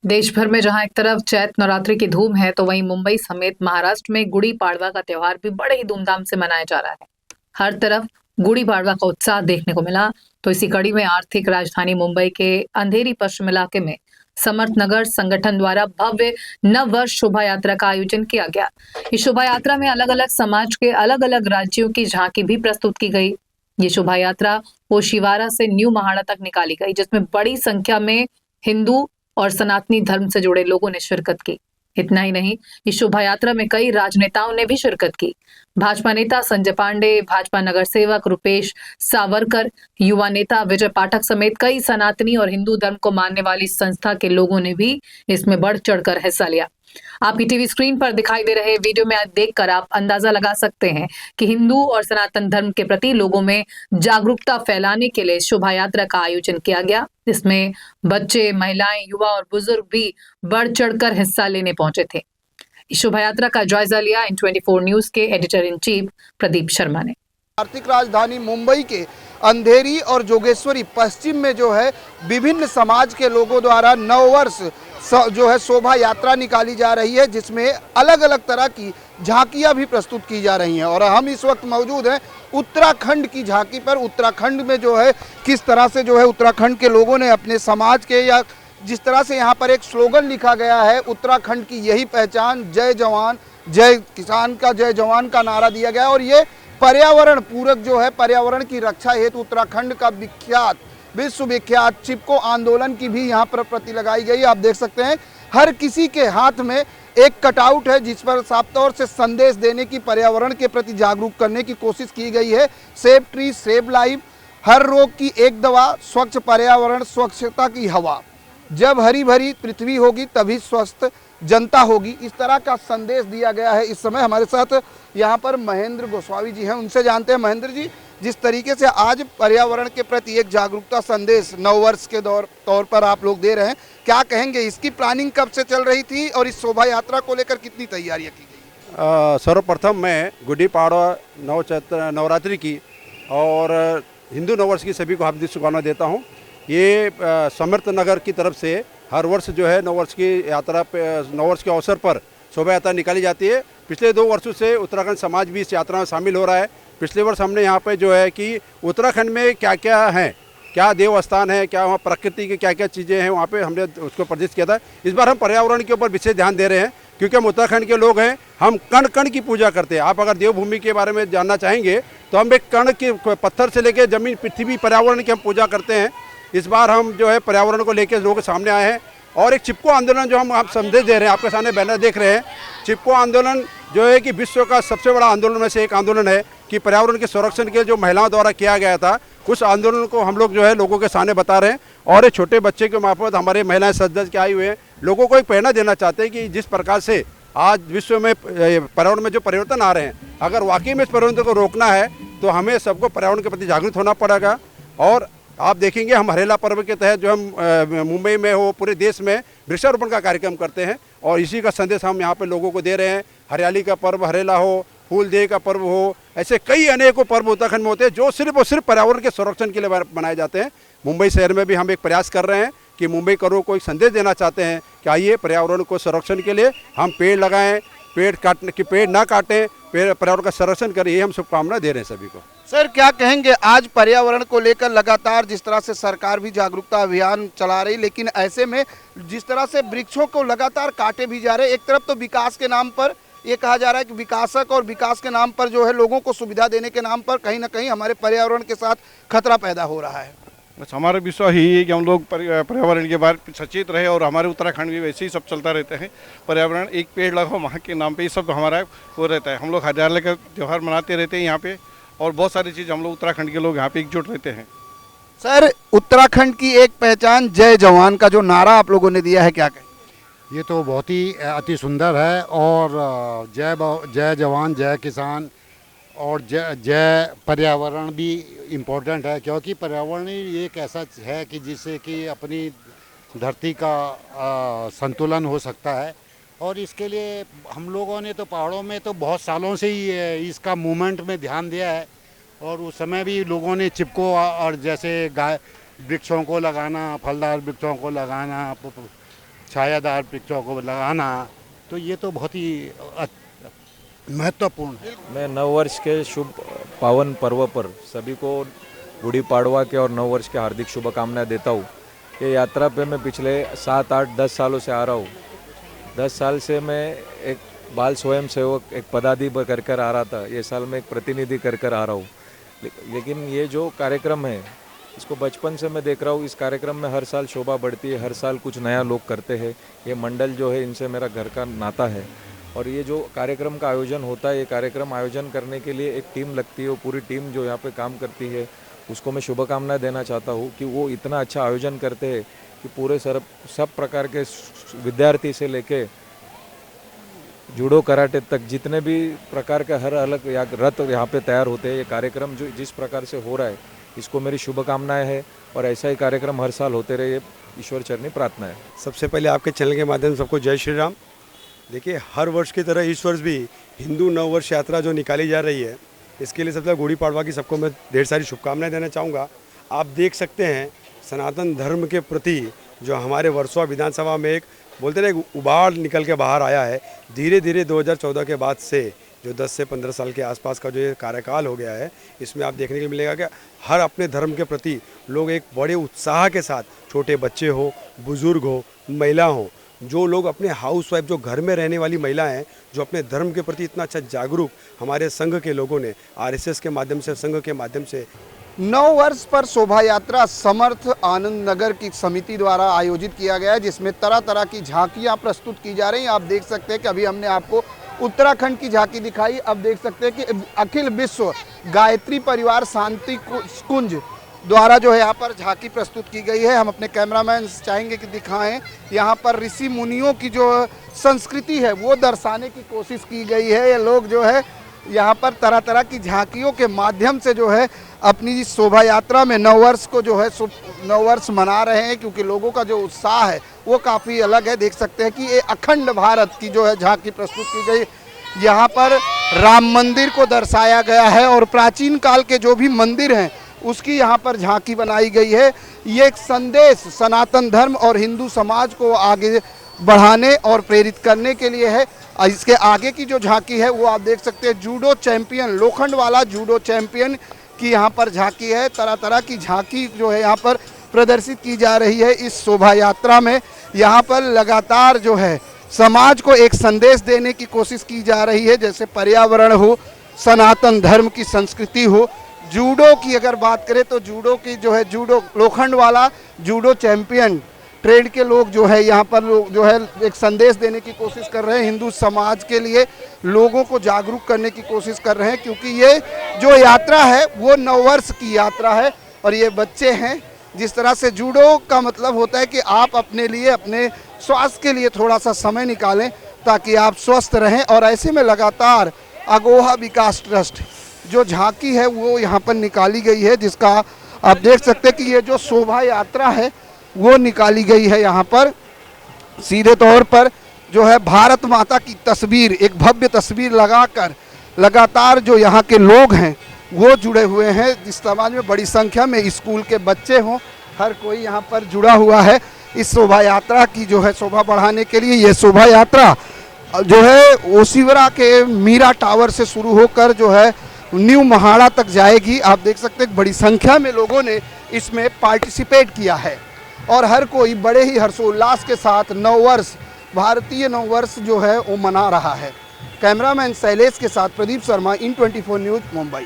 देश भर में जहां एक तरफ चैत नवरात्रि की धूम है, तो वहीं मुंबई समेत महाराष्ट्र में गुड़ी पाड़वा का त्योहार भी बड़े ही धूमधाम से मनाया जा रहा है। हर तरफ गुड़ी पाड़वा का उत्साह देखने को मिला। तो इसी कड़ी में आर्थिक राजधानी मुंबई के अंधेरी पश्चिम इलाके में समर्थ नगर संगठन द्वारा भव्य नव वर्ष शोभा यात्रा का आयोजन किया गया। इस शोभा यात्रा में अलग अलग समाज के अलग अलग राज्यों की झांकी भी प्रस्तुत की गई। ये शोभा यात्रा ओशिवारा से न्यू महाड़ा तक निकाली गई, जिसमें बड़ी संख्या में हिंदू और सनातनी धर्म से जुड़े लोगों ने शिरकत की। इतना ही नहीं, इस शोभा यात्रा में कई राजनेताओं ने भी शिरकत की। भाजपा नेता संजय पांडे, भाजपा नगर सेवक रुपेश सावरकर, युवा नेता विजय पाठक समेत कई सनातनी और हिंदू धर्म को मानने वाली संस्था के लोगों ने भी इसमें बढ़ चढ़कर हिस्सा लिया। आपकी टीवी स्क्रीन पर दिखाई दे रहे वीडियो में देखकर आप अंदाजा लगा सकते हैं कि हिंदू और सनातन धर्म के प्रति लोगों में जागरूकता फैलाने के लिए शोभा यात्रा का आयोजन किया गया। इसमें बच्चे, महिलाएं, युवा और बुजुर्ग भी बढ़ चढ़कर हिस्सा लेने पहुंचे थे। इस शोभा यात्रा का जायजा लिया N24 न्यूज के editor in chief Pradeep Sharma ने। आर्थिक राजधानी मुंबई के अंधेरी और जोगेश्वरी पश्चिम में जो है विभिन्न समाज के लोगों द्वारा नववर्ष जो है शोभा यात्रा निकाली जा रही है, जिसमें अलग अलग तरह की झांकियां भी प्रस्तुत की जा रही हैं। और हम इस वक्त मौजूद हैं उत्तराखंड की झांकी पर। उत्तराखंड में जो है किस तरह से जो है उत्तराखंड के लोगों ने अपने समाज के या जिस तरह से यहाँ पर एक स्लोगन लिखा गया है, उत्तराखंड की यही पहचान, जय जवान जय किसान का जय जवान का नारा दिया गया। और ये पर्यावरण पूरक जो है पर्यावरण की रक्षा हेतु उत्तराखंड का विख्यात विश्वविख्यात चिपको आंदोलन की भी यहाँ पर प्रति लगाई गई। आप देख सकते हैं हर किसी के हाथ में एक कटआउट है, जिस पर साफ तौर से संदेश देने की, पर्यावरण के प्रति जागरूक करने की कोशिश की गई है। सेव ट्री सेव लाइफ, हर रोग की एक दवा, स्वच्छ पर्यावरण स्वच्छता की हवा, जब हरी भरी पृथ्वी होगी तभी स्वस्थ जनता होगी, इस तरह का संदेश दिया गया है। इस समय हमारे साथ यहाँ पर महेंद्र गोस्वामी जी हैं, उनसे जानते हैं। महेंद्र जी, जिस तरीके से आज पर्यावरण के प्रति एक जागरूकता संदेश नववर्ष के तौर पर आप लोग दे रहे हैं, क्या कहेंगे? इसकी प्लानिंग कब से चल रही थी और इस शोभा यात्रा को लेकर कितनी तैयारियां की गई? सर्वप्रथम मैं गुड़ी पाड़वा नवरात्रि की और हिंदू नववर्ष की सभी को हार्दिक शुभकामनाएं देता हूँ। ये समर्थ नगर की तरफ से हर वर्ष जो है नववर्ष की यात्रा पे, नववर्ष के अवसर पर शोभा यात्रा निकाली जाती है। पिछले 2 वर्षों से उत्तराखंड समाज भी इस यात्रा में शामिल हो रहा है। पिछले वर्ष हमने यहाँ पे जो है कि उत्तराखंड में क्या क्या हैं, क्या देव स्थान है, क्या वहाँ प्रकृति की क्या क्या चीज़ें हैं, वहाँ पे हमने उसको प्रदर्शित किया था। इस बार हम पर्यावरण के ऊपर विशेष ध्यान दे रहे हैं, क्योंकि हम उत्तराखंड के लोग हैं। हम कण कण की पूजा करते हैं। आप अगर देवभूमि के बारे में जानना चाहेंगे तो हम एक कण के पत्थर से लेकर जमीन, पृथ्वी, पर्यावरण की हम पूजा करते हैं। इस बार हम जो है पर्यावरण को लेकर लोगों के सामने आए हैं और एक चिपको आंदोलन जो हम आप संदेश दे रहे हैं, आपके सामने बैनर देख रहे हैं। चिपको आंदोलन जो है कि विश्व का सबसे बड़ा आंदोलन में से एक आंदोलन है कि पर्यावरण के संरक्षण के जो महिलाओं द्वारा किया गया था, उस आंदोलन को हम लोग जो है लोगों के सामने बता रहे हैं। और एक छोटे बच्चे के मार्फत हमारे महिलाएं सज के आई हुए हैं, लोगों को एक प्रेरणा देना चाहते हैं कि जिस प्रकार से आज विश्व में पर्यावरण में जो परिवर्तन आ रहे हैं, अगर वाकई में इस परिवर्तन को रोकना है तो हमें सबको पर्यावरण के प्रति जागरूक होना पड़ेगा। और आप देखेंगे हम हरेला पर्व के तहत जो हम मुंबई में हो, पूरे देश में वृक्षारोपण का कार्यक्रम करते हैं और इसी का संदेश हम यहाँ पे लोगों को दे रहे हैं। हरियाली का पर्व हरेला हो, फूल देह का पर्व हो, ऐसे कई अनेकों पर्व उत्तराखंड में होते हैं जो सिर्फ और सिर्फ पर्यावरण के संरक्षण के लिए बनाए जाते हैं। मुंबई शहर में भी हम एक प्रयास कर रहे हैं कि मुंबई करों को एक संदेश देना चाहते हैं कि आइए पर्यावरण को संरक्षण के लिए हम पेड़ लगाएं, पेड़ ना काटें, पर्यावरण का संरक्षण करें। ये हम शुभकामनाएं दे रहे हैं सभी को। सर, क्या कहेंगे? आज पर्यावरण को लेकर लगातार जिस तरह से सरकार भी जागरूकता अभियान चला रही, लेकिन ऐसे में जिस तरह से वृक्षों को लगातार काटे भी जा रहे, एक तरफ तो विकास के नाम पर ये कहा जा रहा है कि विकासक और विकास के नाम पर जो है लोगों को सुविधा देने के नाम पर कहीं ना कहीं हमारे पर्यावरण के साथ खतरा पैदा हो रहा है। बस हमारा विश्वास यही है कि हम लोग पर्यावरण के बारे में सचेत रहे और हमारे उत्तराखंड में वैसे ही सब चलता रहता है। पर्यावरण एक पेड़ लगाओ वहाँ के नाम पे ये सब हमारा वो रहता है। हम लोग हरियाली का त्यौहार मनाते रहते हैं यहाँ पे और बहुत सारी चीज़ हम लोग उत्तराखंड के लोग यहाँ पे एकजुट रहते हैं। सर, उत्तराखंड की एक पहचान जय जवान का जो नारा आप लोगों ने दिया है, क्या कहें? ये तो बहुत ही अति सुंदर है और जय जवान जय किसान और जय पर्यावरण भी इम्पोर्टेंट है, क्योंकि पर्यावरण ही एक ऐसा है कि जिससे कि अपनी धरती का संतुलन हो सकता है। और इसके लिए हम लोगों ने तो पहाड़ों में तो बहुत सालों से ही इसका मूवमेंट में ध्यान दिया है और उस समय भी लोगों ने चिपको और जैसे वृक्षों को लगाना, फलदार वृक्षों को लगाना, छायादार वृक्षों को लगाना, तो ये तो बहुत ही महत्वपूर्ण है। मैं नववर्ष के शुभ पावन पर्व पर सभी को गुड़ी पाड़वा के और नववर्ष के हार्दिक शुभकामनाएं देता हूँ। ये यात्रा पे मैं पिछले 7, 8, 10 सालों से आ रहा हूँ। 10 साल से मैं एक बाल स्वयं सेवक, एक पदाधिकारी कर कर आ रहा था। ये साल मैं एक प्रतिनिधि कर कर आ रहा हूँ। लेकिन ये जो कार्यक्रम है, इसको बचपन से मैं देख रहा हूँ। इस कार्यक्रम में हर साल शोभा बढ़ती है, हर साल कुछ नया लोग करते हैं। ये मंडल जो है, इनसे मेरा घर का नाता है। और ये जो कार्यक्रम का आयोजन होता है, ये कार्यक्रम आयोजन करने के लिए एक टीम लगती है। वो पूरी टीम जो यहाँ पे काम करती है, उसको मैं शुभकामनाएं देना चाहता हूँ कि वो इतना अच्छा आयोजन करते हैं कि पूरे सब प्रकार के विद्यार्थी से लेके जूडो कराटे तक जितने भी प्रकार के हर अलग रथ यहाँ पे तैयार होते हैं। ये कार्यक्रम जो जिस प्रकार से हो रहा है, इसको मेरी शुभकामनाएं है और ऐसा ही कार्यक्रम हर साल होते रहे, ये ईश्वर चरणी प्रार्थना है। सबसे पहले आपके चैनल के माध्यम से सबको जय श्री राम। देखिए, हर वर्ष की तरह इस वर्ष भी हिंदू नववर्ष यात्रा जो निकाली जा रही है, इसके लिए सबसे पहले गुड़ी पाड़वा की सबको मैं ढेर सारी शुभकामनाएं देना चाहूँगा। आप देख सकते हैं सनातन धर्म के प्रति जो हमारे वर्सोवा विधानसभा में एक बोलते ना एक उबाल निकल के बाहर आया है। धीरे धीरे 2014 के बाद से जो 10 से 15 साल के आसपास का जो ये कार्यकाल हो गया है, इसमें आप देखने को मिलेगा कि हर अपने धर्म के प्रति लोग एक बड़े उत्साह के साथ, छोटे बच्चे हो, बुजुर्ग हो, महिला हो, जो लोग अपने हाउसवाइफ, जो घर में रहने वाली महिलाएं हैं, जो अपने धर्म के प्रति इतना अच्छा जागरूक, हमारे संघ के लोगों ने आरएसएस के माध्यम से, संघ के माध्यम से 9 वर्ष पर शोभा यात्रा समर्थ आनंद नगर की समिति द्वारा आयोजित किया गया है, जिसमें तरह तरह की झांकियां प्रस्तुत की जा रही हैं। आप देख सकते हैं कि अभी हमने आपको उत्तराखंड की झांकी दिखाई। अब देख सकते हैं कि अखिल विश्व गायत्री परिवार शांति कुंज द्वारा जो है यहाँ पर झांकी प्रस्तुत की गई है। हम अपने कैमरामैन चाहेंगे कि दिखाएं। यहाँ पर ऋषि मुनियों की जो संस्कृति है वो दर्शाने की कोशिश की गई है। ये लोग जो है यहाँ पर तरह तरह की झांकियों के माध्यम से जो है अपनी शोभा यात्रा में नववर्ष को जो है नववर्ष मना रहे हैं, क्योंकि लोगों का जो उत्साह है वो काफ़ी अलग है। देख सकते हैं कि ये अखंड भारत की जो है झांकी प्रस्तुत की गई। यहाँ पर राम मंदिर को दर्शाया गया है और प्राचीन काल के जो भी मंदिर हैं उसकी यहाँ पर झांकी बनाई गई है। ये एक संदेश सनातन धर्म और हिंदू समाज को आगे बढ़ाने और प्रेरित करने के लिए है। इसके आगे की जो झांकी है वो आप देख सकते हैं, जूडो चैंपियन, लोखंड वाला जूडो चैंपियन की यहाँ पर झांकी है। तरह तरह की झांकी जो है यहाँ पर प्रदर्शित की जा रही है। इस शोभा यात्रा में यहाँ पर लगातार जो है समाज को एक संदेश देने की कोशिश की जा रही है, जैसे पर्यावरण हो, सनातन धर्म की संस्कृति हो। जूडो की अगर बात करें तो जूडो की जो है, जूडो लोखंड वाला जूडो चैंपियन ट्रेड के लोग जो है यहाँ पर लोग जो है एक संदेश देने की कोशिश कर रहे हैं, हिंदू समाज के लिए लोगों को जागरूक करने की कोशिश कर रहे हैं, क्योंकि ये जो यात्रा है वो नववर्ष की यात्रा है। और ये बच्चे हैं, जिस तरह से जूडो का मतलब होता है कि आप अपने लिए, अपने स्वास्थ्य के लिए थोड़ा सा समय निकालें ताकि आप स्वस्थ रहें। और ऐसे में लगातार अगोहा विकास ट्रस्ट जो झांकी है वो यहाँ पर निकाली गई है, जिसका आप देख सकते हैं कि ये जो शोभा यात्रा है वो निकाली गई है। यहाँ पर सीधे तौर पर जो है भारत माता की तस्वीर, एक भव्य तस्वीर लगाकर लगातार जो यहाँ के लोग हैं वो जुड़े हुए हैं। इस समाज में बड़ी संख्या में स्कूल के बच्चे हों, हर कोई यहाँ पर जुड़ा हुआ है इस शोभा यात्रा की जो है शोभा बढ़ाने के लिए। ये शोभा यात्रा जो है ओसिवरा के मीरा टावर से शुरू होकर जो है न्यू महाड़ा तक जाएगी। आप देख सकते हैं बड़ी संख्या में लोगों ने इसमें पार्टिसिपेट किया है और हर कोई बड़े ही हर्षोल्लास के साथ नववर्ष, भारतीय नववर्ष जो है वो मना रहा है। कैमरामैन शैलेश के साथ प्रदीप शर्मा, इन 24 न्यूज़, मुंबई।